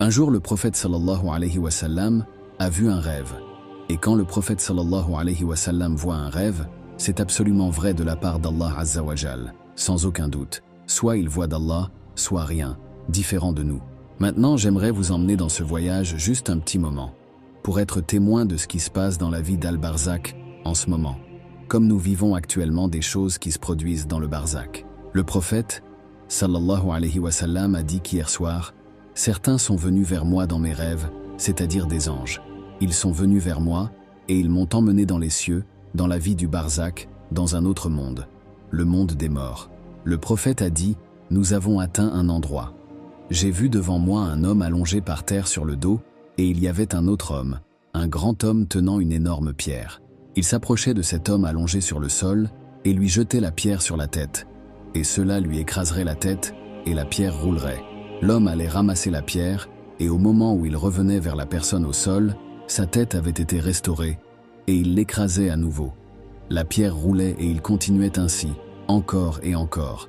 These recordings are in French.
Un jour, le prophète sallallahu alayhi wa sallam a vu un rêve. Et quand le prophète sallallahu alayhi wa sallam voit un rêve, c'est absolument vrai de la part d'Allah Azza wa Jal, sans aucun doute. Soit il voit d'Allah, soit rien, différent de nous. Maintenant, j'aimerais vous emmener dans ce voyage juste un petit moment, pour être témoin de ce qui se passe dans la vie d'Al-Barzakh en ce moment. Comme nous vivons actuellement des choses qui se produisent dans le Barzakh. Le prophète, sallallahu alayhi wa sallam, a dit qu'hier soir, « Certains sont venus vers moi dans mes rêves, c'est-à-dire des anges. Ils sont venus vers moi, et ils m'ont emmené dans les cieux, dans la vie du Barzakh, dans un autre monde, le monde des morts. » Le prophète a dit, « Nous avons atteint un endroit. J'ai vu devant moi un homme allongé par terre sur le dos, et il y avait un autre homme, un grand homme tenant une énorme pierre. Il s'approchait de cet homme allongé sur le sol, et lui jetait la pierre sur la tête. Et cela lui écraserait la tête, et la pierre roulerait. L'homme allait ramasser la pierre, et au moment où il revenait vers la personne au sol, sa tête avait été restaurée, et il l'écrasait à nouveau. La pierre roulait et il continuait ainsi, encore et encore.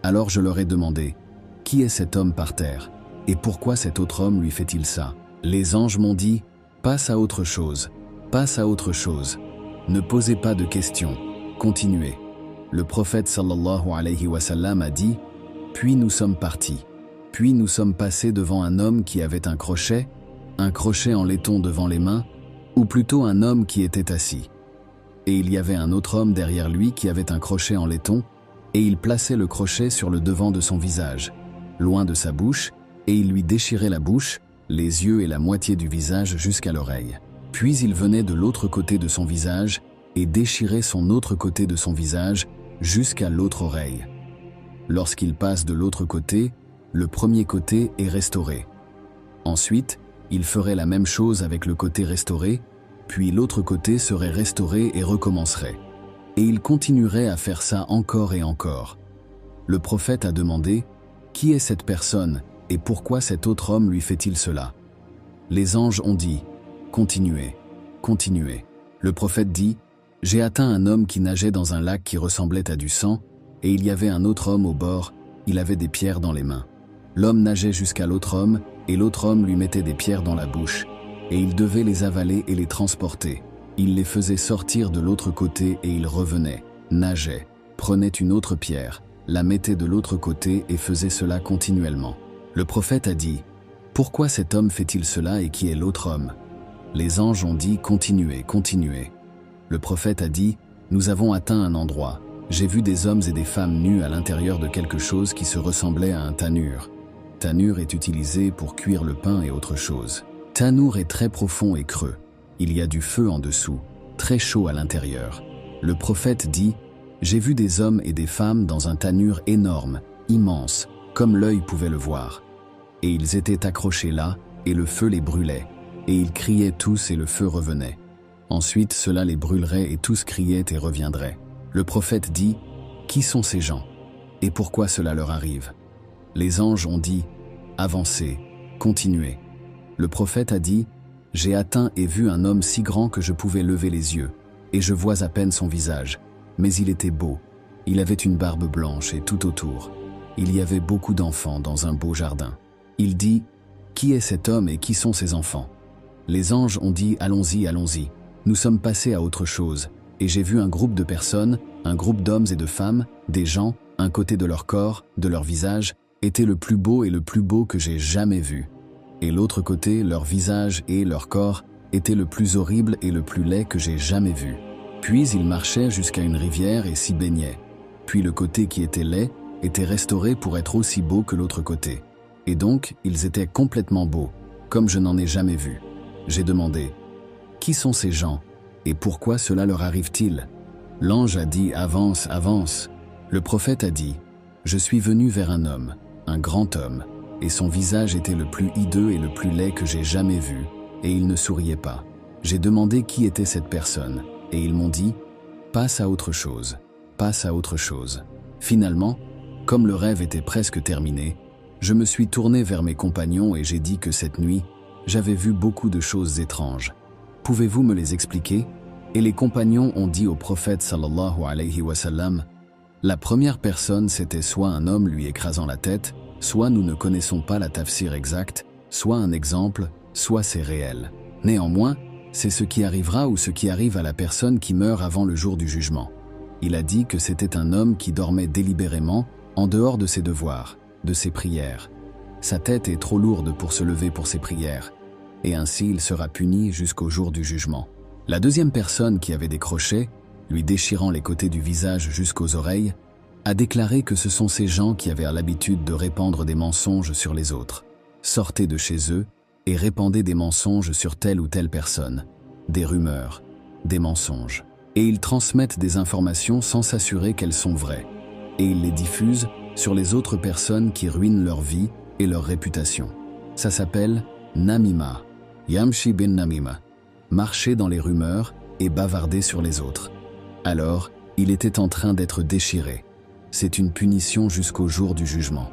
Alors je leur ai demandé, « Qui est cet homme par terre? Et pourquoi cet autre homme lui fait-il ça ?» Les anges m'ont dit, « Passe à autre chose, passe à autre chose. Ne posez pas de questions, continuez. » Le prophète sallallahu alayhi wa sallam a dit, « Puis nous sommes partis. Puis nous sommes passés devant un homme qui avait un crochet en laiton devant les mains, ou plutôt un homme qui était assis. Et il y avait un autre homme derrière lui qui avait un crochet en laiton, et il plaçait le crochet sur le devant de son visage, loin de sa bouche, et il lui déchirait la bouche, les yeux et la moitié du visage jusqu'à l'oreille. Puis il venait de l'autre côté de son visage et déchirait son autre côté de son visage jusqu'à l'autre oreille. Lorsqu'il passe de l'autre côté, le premier côté est restauré. Ensuite, il ferait la même chose avec le côté restauré, puis l'autre côté serait restauré et recommencerait. Et il continuerait à faire ça encore et encore. Le prophète a demandé, « Qui est cette personne et pourquoi cet autre homme lui fait-il cela ?» Les anges ont dit, « Continuez, continuez. » Le prophète dit, « J'ai atteint un homme qui nageait dans un lac qui ressemblait à du sang, et il y avait un autre homme au bord, il avait des pierres dans les mains. L'homme nageait jusqu'à l'autre homme, et l'autre homme lui mettait des pierres dans la bouche, et il devait les avaler et les transporter. Il les faisait sortir de l'autre côté et il revenait, nageait, prenait une autre pierre, la mettait de l'autre côté et faisait cela continuellement. Le prophète a dit, « Pourquoi cet homme fait-il cela et qui est l'autre homme ?» Les anges ont dit, « Continuez, continuez. » Le prophète a dit, « Nous avons atteint un endroit. J'ai vu des hommes et des femmes nus à l'intérieur de quelque chose qui se ressemblait à un tanur. Tanur est utilisé pour cuire le pain et autre chose. Tanour est très profond et creux. Il y a du feu en dessous, très chaud à l'intérieur. Le prophète dit, « J'ai vu des hommes et des femmes dans un tanur énorme, immense, comme l'œil pouvait le voir. Et ils étaient accrochés là, et le feu les brûlait. Et ils criaient tous et le feu revenait. Ensuite, cela les brûlerait et tous criaient et reviendraient. » Le prophète dit, « Qui sont ces gens? Et pourquoi cela leur arrive ?» Les anges ont dit, « Avancez, continuez. » Le prophète a dit, « J'ai atteint et vu un homme si grand que je pouvais lever les yeux, et je vois à peine son visage. Mais il était beau. Il avait une barbe blanche et tout autour. Il y avait beaucoup d'enfants dans un beau jardin. » Il dit, « Qui est cet homme et qui sont ses enfants ?» Les anges ont dit, « Allons-y, allons-y. Nous sommes passés à autre chose, et j'ai vu un groupe de personnes, un groupe d'hommes et de femmes, des gens, un côté de leur corps, de leur visage, était le plus beau et le plus beau que j'ai jamais vu. Et l'autre côté, leur visage et leur corps, était le plus horrible et le plus laid que j'ai jamais vu. Puis ils marchaient jusqu'à une rivière et s'y baignaient. Puis le côté qui était laid était restauré pour être aussi beau que l'autre côté. Et donc, ils étaient complètement beaux, comme je n'en ai jamais vu. J'ai demandé, « Qui sont ces gens et pourquoi cela leur arrive-t-il » L'ange a dit, « Avance, avance. » Le prophète a dit, « Je suis venu vers un homme, un grand homme, et son visage était le plus hideux et le plus laid que j'ai jamais vu, et il ne souriait pas. J'ai demandé qui était cette personne, et ils m'ont dit, « Passe à autre chose, passe à autre chose. » Finalement, comme le rêve était presque terminé, je me suis tourné vers mes compagnons et j'ai dit que cette nuit, j'avais vu beaucoup de choses étranges. Pouvez-vous me les expliquer? Et les compagnons ont dit au prophète sallallahu alayhi wa sallam, la première personne c'était soit un homme lui écrasant la tête, soit nous ne connaissons pas la tafsir exacte, soit un exemple, soit c'est réel. Néanmoins, c'est ce qui arrivera ou ce qui arrive à la personne qui meurt avant le jour du jugement. Il a dit que c'était un homme qui dormait délibérément, en dehors de ses devoirs, de ses prières. Sa tête est trop lourde pour se lever pour ses prières, et ainsi il sera puni jusqu'au jour du jugement. La deuxième personne qui avait des crochets, lui déchirant les côtés du visage jusqu'aux oreilles, a déclaré que ce sont ces gens qui avaient l'habitude de répandre des mensonges sur les autres. Sortez de chez eux et répandez des mensonges sur telle ou telle personne, des rumeurs, des mensonges. Et ils transmettent des informations sans s'assurer qu'elles sont vraies. Et ils les diffusent sur les autres personnes qui ruinent leur vie et leur réputation. Ça s'appelle namima, yamshi bin namima, marcher dans les rumeurs et bavarder sur les autres. Alors, il était en train d'être déchiré. C'est une punition jusqu'au jour du jugement.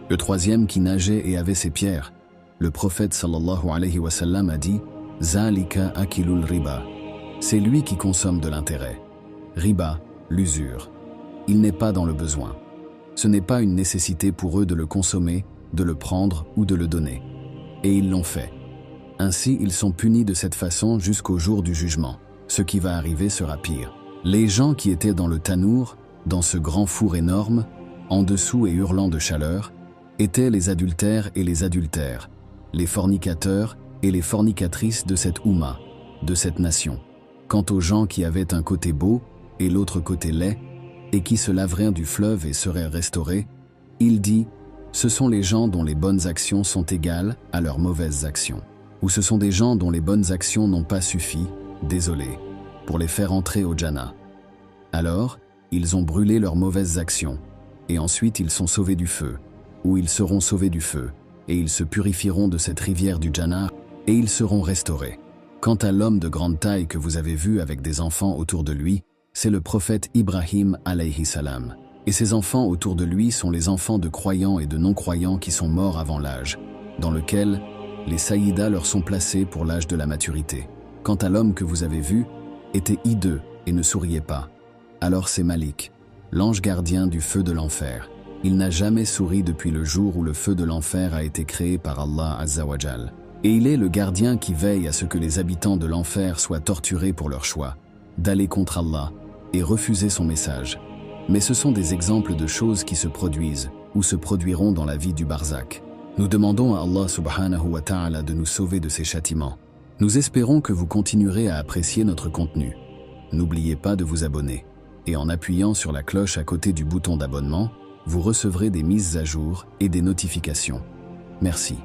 Le troisième qui nageait et avait ses pierres, le prophète sallallahu alayhi wa sallam a dit « Zalika akilul riba ». C'est lui qui consomme de l'intérêt. Riba, l'usure. Il n'est pas dans le besoin. Ce n'est pas une nécessité pour eux de le consommer, de le prendre ou de le donner. Et ils l'ont fait. Ainsi, ils sont punis de cette façon jusqu'au jour du jugement. Ce qui va arriver sera pire. Les gens qui étaient dans le tanour, dans ce grand four énorme, en dessous et hurlant de chaleur, étaient les adultères et les adultères, les fornicateurs et les fornicatrices de cette Oumma, de cette nation. Quant aux gens qui avaient un côté beau et l'autre côté laid, et qui se laveraient du fleuve et seraient restaurés, il dit « Ce sont les gens dont les bonnes actions sont égales à leurs mauvaises actions. » Ou ce sont des gens dont les bonnes actions n'ont pas suffi, désolé, pour les faire entrer au Jannah. Alors, ils ont brûlé leurs mauvaises actions, et ensuite ils sont sauvés du feu, ou ils seront sauvés du feu, et ils se purifieront de cette rivière du Jannah, et ils seront restaurés. Quant à l'homme de grande taille que vous avez vu avec des enfants autour de lui, c'est le prophète Ibrahim alayhi salam. Et ses enfants autour de lui sont les enfants de croyants et de non-croyants qui sont morts avant l'âge, dans lequel les saïdas leur sont placés pour l'âge de la maturité. Quant à l'homme que vous avez vu, était hideux et ne souriait pas. Alors c'est Malik, l'ange gardien du feu de l'enfer. Il n'a jamais souri depuis le jour où le feu de l'enfer a été créé par Allah Azza wa Jal. Et il est le gardien qui veille à ce que les habitants de l'enfer soient torturés pour leur choix, d'aller contre Allah et refuser son message. Mais ce sont des exemples de choses qui se produisent ou se produiront dans la vie du barzakh. Nous demandons à Allah subhanahu wa ta'ala de nous sauver de ces châtiments. Nous espérons que vous continuerez à apprécier notre contenu. N'oubliez pas de vous abonner. Et en appuyant sur la cloche à côté du bouton d'abonnement, vous recevrez des mises à jour et des notifications. Merci.